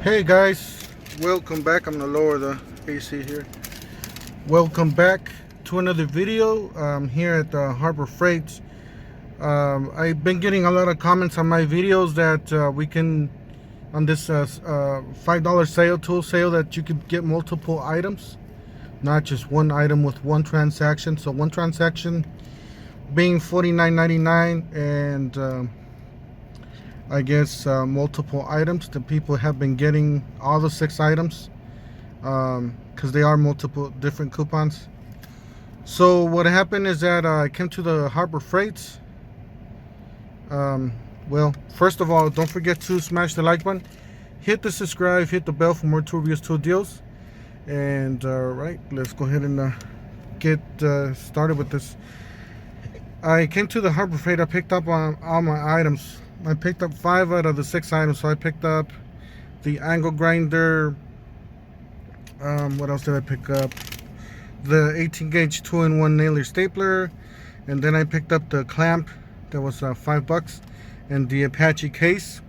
Hey guys, welcome back. I'm gonna lower the AC here. Welcome back to another video here at Harbor Freight. I've been getting a lot of comments on my videos that we can, on this $5 sale, tool sale, that you could get multiple items, not just one item with one transaction. So one transaction being $49.99, and I guess multiple items. The people have been getting all the 6 items because they are multiple different coupons. So what happened is that I came to the Harbor Freight. Well, first of all, don't forget to smash the like button, hit the subscribe, hit the bell for more tool reviews, tool deals. And right, let's go ahead and get started with this. I came to the Harbor Freight. I picked up all my items. I picked up 5 out of the 6 items. So I picked up the angle grinder. What else did I pick up? The 18 gauge 2-in-1 nailer stapler. And then I picked up the clamp. That was $5. And the Apache case.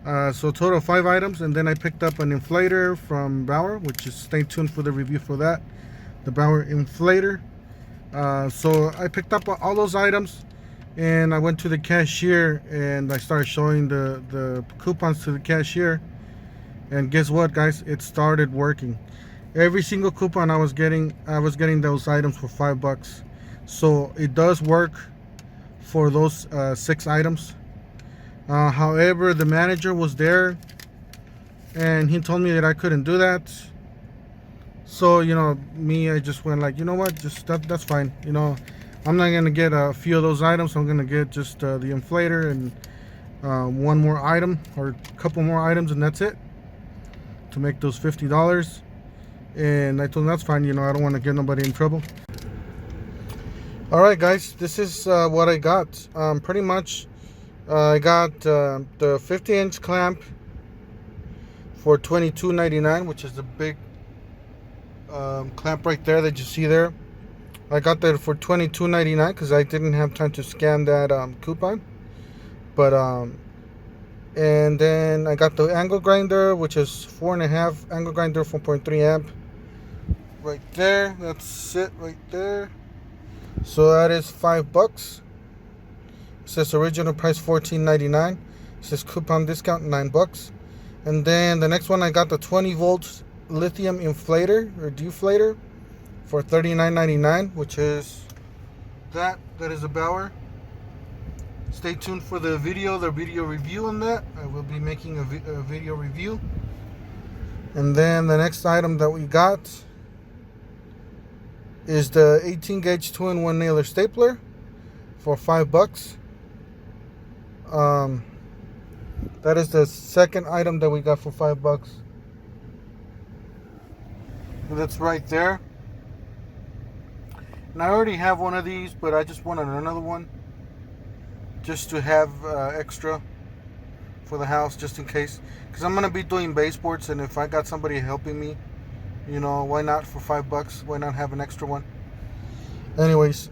So a total of 5 items. And then I picked up an inflator from Bauer, which is, stay tuned for the review for that. The Bauer inflator. So I picked up all those items. And I went to the cashier and I started showing the coupons to the cashier. And guess what, guys? It started working. Every single coupon I was getting those items for $5. So it does work for those 6 items. However, the manager was there and he told me that I couldn't do that. So, I just went like, you know what? Just that's fine. I'm not gonna get a few of those items. I'm gonna get just the inflator and one more item or a couple more items, and that's it, to make those $50. And I told him that's fine. I don't want to get nobody in trouble. All right, guys, this is what I got. Pretty much, I got the 50-inch clamp for $22.99, which is the big clamp right there that you see there. I got that for $22.99 because I didn't have time to scan that coupon. But and then I got the angle grinder, which is 4.5 angle grinder, 4.3 amp. Right there, that's it right there. So that is $5. It says original price $14.99. It says coupon discount $9. And then the next one, I got the 20 volts lithium inflator or deflator for $39.99, which is that is a Bauer. Stay tuned for the video review on that. I will be making a video review. And then the next item that we got is the 18 gauge 2-in-1 nailer stapler for $5. That is the second item that we got for $5. And that's right there. And I already have one of these, but I just wanted another one just to have extra for the house, just in case, because I'm gonna be doing baseboards, and if I got somebody helping me, why not for $5? Why not have an extra one? Anyways,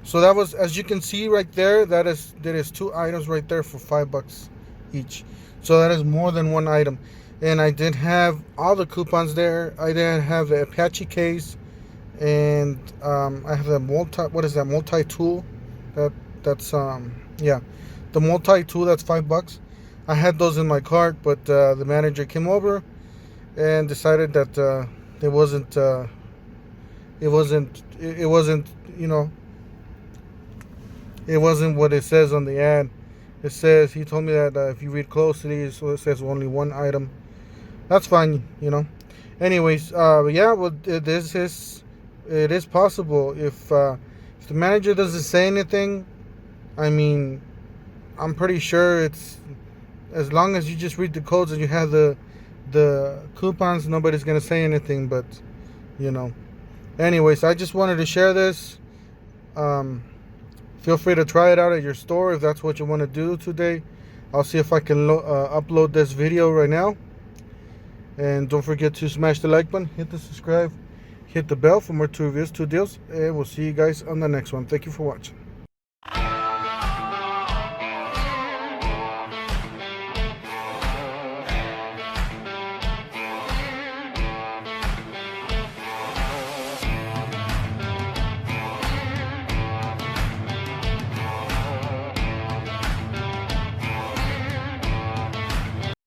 so that was, as you can see right there, there is 2 items right there for $5 each. So that is more than one item. And I did have all the coupons there. I did have the Apache case. And I have the multi-tool. That's the multi-tool, that's $5. I had those in my cart, but the manager came over and decided that it wasn't what it says on the ad. It says, he told me that if you read closely, so it says only one item. That's fine, Anyways, yeah, well, it is possible if the manager doesn't say anything. I mean, I'm pretty sure it's, as long as you just read the codes and you have the coupons, nobody's gonna say anything. But anyways, I just wanted to share this. Feel free to try it out at your store if that's what you want to do today. I'll see if I can upload this video right now. And don't forget to smash the like button, hit the subscribe, hit the bell for more tool reviews, tool deals, and we'll see you guys on the next one. Thank you for watching.